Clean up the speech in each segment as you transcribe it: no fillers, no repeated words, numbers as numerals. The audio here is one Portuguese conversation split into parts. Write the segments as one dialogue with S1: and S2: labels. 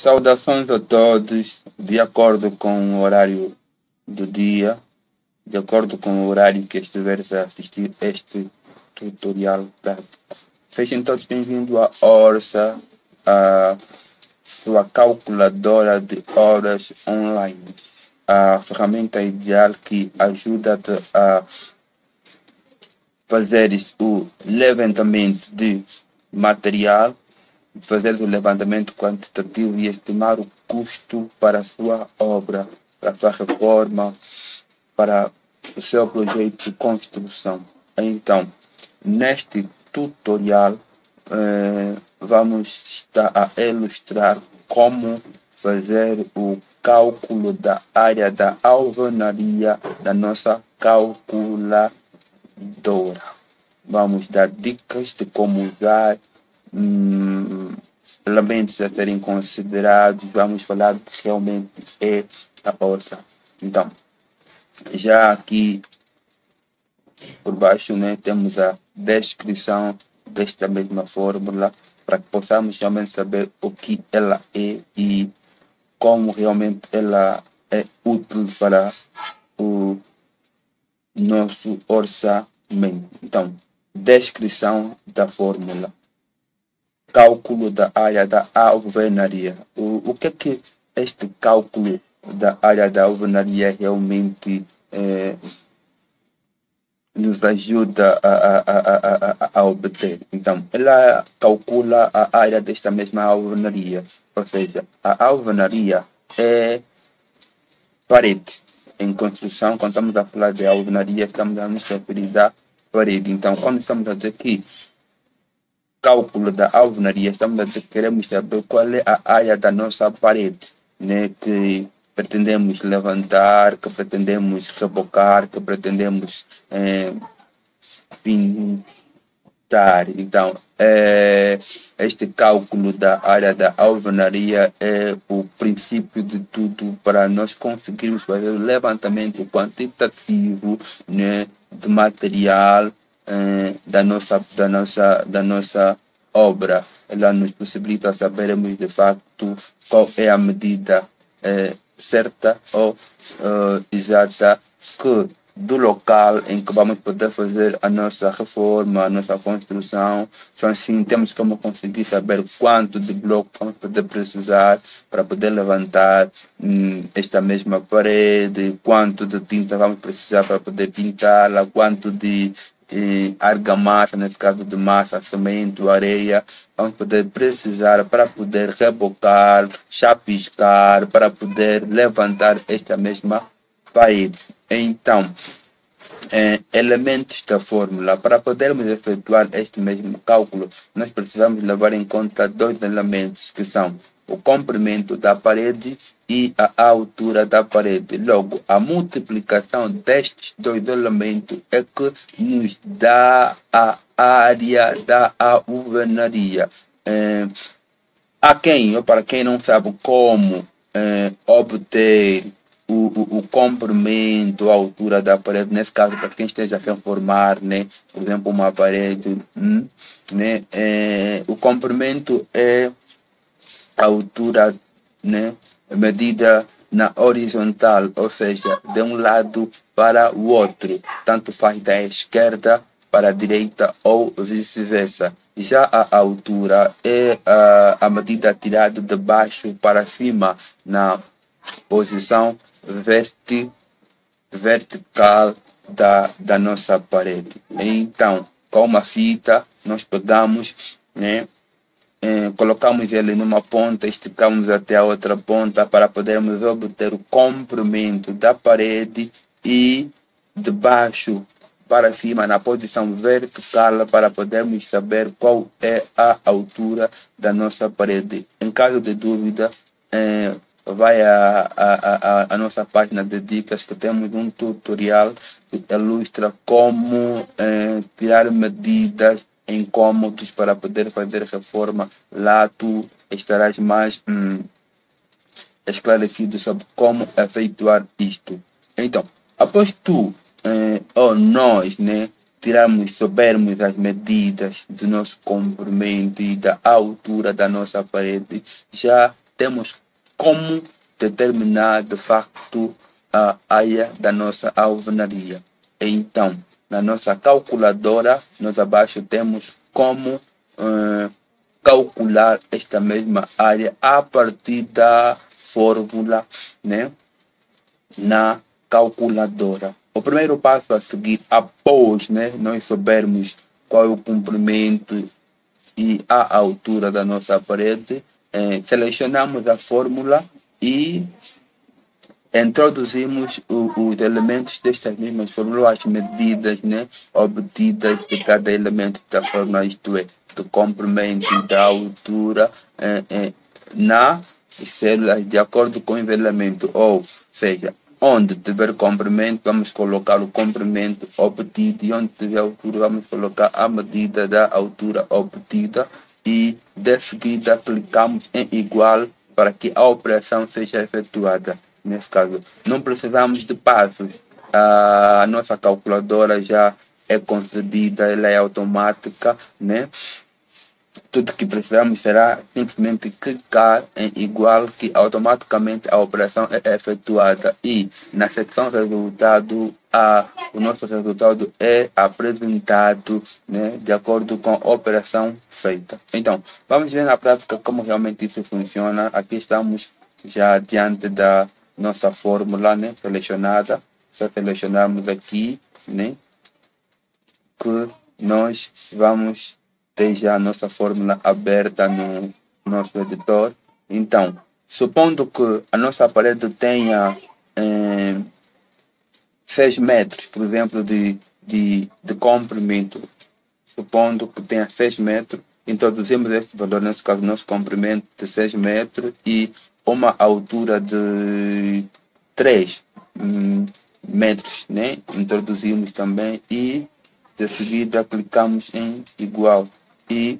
S1: Saudações a todos, de acordo com o horário do dia, de acordo com o horário que estiveres a assistir este tutorial prático. Sejam todos bem-vindos à Orsa, a sua calculadora de horas online, a ferramenta ideal que ajuda-te a fazeres o levantamento de material, fazer o levantamento quantitativo e estimar o custo para a sua obra, para a sua reforma, para o seu projeto de construção. Então, neste tutorial, vamos estar a ilustrar como fazer o cálculo da área da alvenaria da nossa calculadora. Vamos dar dicas de como usar, elementos a serem considerados. Vamos falar que realmente é a Orsa. Então, já aqui por baixo, né, temos a descrição desta mesma fórmula para que possamos realmente saber o que ela é e como realmente ela é útil para o nosso orçamento. Então, descrição da fórmula. Cálculo da área da alvenaria. O que é que este cálculo da área da alvenaria realmente nos ajuda a obter? Então, ela calcula a área desta mesma alvenaria, ou seja, a alvenaria é parede. Em construção, quando estamos a falar de alvenaria, estamos a nos referir à parede. Então, quando estamos a dizer que cálculo da alvenaria, estamos a dizer que queremos saber qual é a área da nossa parede, né, que pretendemos levantar, que pretendemos rebocar, que pretendemos pintar. Então, este cálculo da área da alvenaria é o princípio de tudo para nós conseguirmos fazer o levantamento quantitativo, né, de material da nossa obra. Ela nos possibilita sabermos de facto qual é a medida certa ou exata do local em que vamos poder fazer a nossa reforma, a nossa construção. Então, assim, temos como conseguir saber quanto de bloco vamos poder precisar para poder levantar esta mesma parede, quanto de tinta vamos precisar para poder pintá-la, quanto de argamassa, nesse caso de massa, cimento, areia, vamos poder precisar para poder rebocar, chapiscar, para poder levantar esta mesma parede. Então, elementos da fórmula. Para podermos efetuar este mesmo cálculo, nós precisamos levar em conta dois elementos, que são o comprimento da parede e a altura da parede. Logo, a multiplicação destes dois elementos é que nos dá a área da alvenaria. A quem, ou para quem não sabe como obter o comprimento, a altura da parede, nesse caso, para quem esteja a se formar, né, por exemplo, uma parede, né, o comprimento é a altura, né, medida na horizontal, ou seja, de um lado para o outro, tanto faz da esquerda para a direita ou vice-versa. Já a altura é a medida tirada de baixo para cima na posição vertical da nossa parede. Então, com uma fita, nós pegamos, né, colocamos ele numa ponta, esticamos até a outra ponta para podermos obter o comprimento da parede e de baixo para cima na posição vertical para podermos saber qual é a altura da nossa parede. Em caso de dúvida, vai a nossa página de dicas, que temos um tutorial que ilustra como tirar medidas em cômodos para poder fazer reforma. Lá tu estarás mais esclarecido sobre como efetuar isto. Então, após tu ou nós, né, soubermos as medidas do nosso comprimento e da altura da nossa parede, já temos como determinar de facto a área da nossa alvenaria. Então, na nossa calculadora, nós abaixo temos como calcular esta mesma área a partir da fórmula, né, na calculadora. O primeiro passo a seguir, após, né, nós soubermos qual é o comprimento e a altura da nossa parede, selecionamos a fórmula e introduzimos os elementos destas mesmas fórmulas, as medidas, né, obtidas de cada elemento da fórmula, isto é, do comprimento e da altura, na células de acordo com o nivelamento, ou seja, onde tiver comprimento, vamos colocar o comprimento obtido, e onde tiver altura, vamos colocar a medida da altura obtida, e de seguida clicamos em igual para que a operação seja efetuada. Nesse caso, não precisamos de passos. A nossa calculadora já é concebida, ela é automática, né? Tudo que precisamos será simplesmente clicar em igual, que automaticamente a operação é efetuada, e na secção resultado o nosso resultado é apresentado, né, de acordo com a operação feita. Então, vamos ver na prática como realmente isso funciona. Aqui estamos já diante da nossa fórmula, né, selecionada. Só selecionarmos aqui, né, que nós vamos ter já a nossa fórmula aberta no nosso editor. Então, supondo que a nossa parede tenha 6 metros, por exemplo, de comprimento, supondo que tenha 6 metros, introduzimos este valor, nesse caso, nosso comprimento de 6 metros e uma altura de 3 metros, né? Introduzimos também e de seguida clicamos em igual, e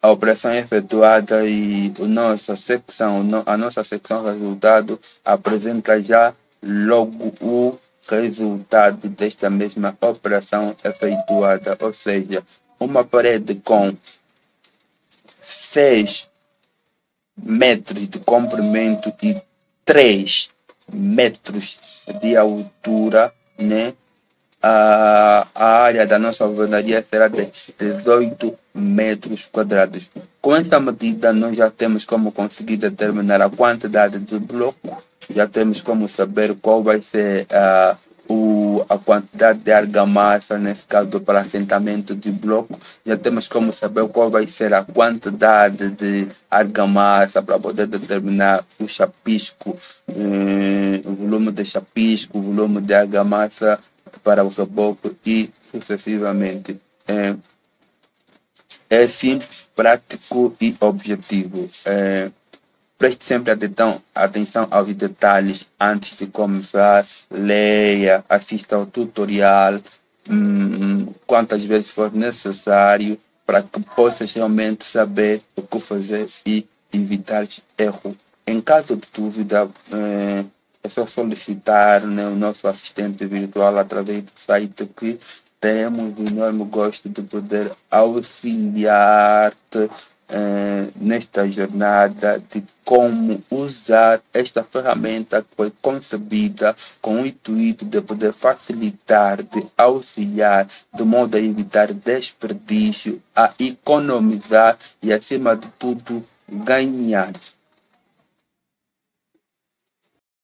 S1: a operação é efetuada e a nossa secção resultado apresenta já logo o resultado desta mesma operação efetuada, ou seja, uma parede com 6 metros de comprimento e 3 metros de altura, né? A área da nossa alvenaria será de 18 metros quadrados. Com esta medida, nós já temos como conseguir determinar a quantidade de bloco, já temos como saber qual vai ser a quantidade de argamassa, nesse caso para assentamento de bloco, já temos como saber qual vai ser a quantidade de argamassa para poder determinar o chapisco, o volume de chapisco, o volume de argamassa para o reboco e sucessivamente. É simples, prático e objetivo. Preste sempre atenção aos detalhes antes de começar. Leia, assista ao tutorial quantas vezes for necessário para que possas realmente saber o que fazer e evitar erro. Em caso de dúvida, é só solicitar, né, o nosso assistente virtual através do site, que teremos o enorme gosto de poder auxiliar-te nesta jornada de como usar esta ferramenta que foi concebida com o intuito de poder facilitar, de auxiliar, de modo a evitar desperdício, a economizar e, acima de tudo, ganhar.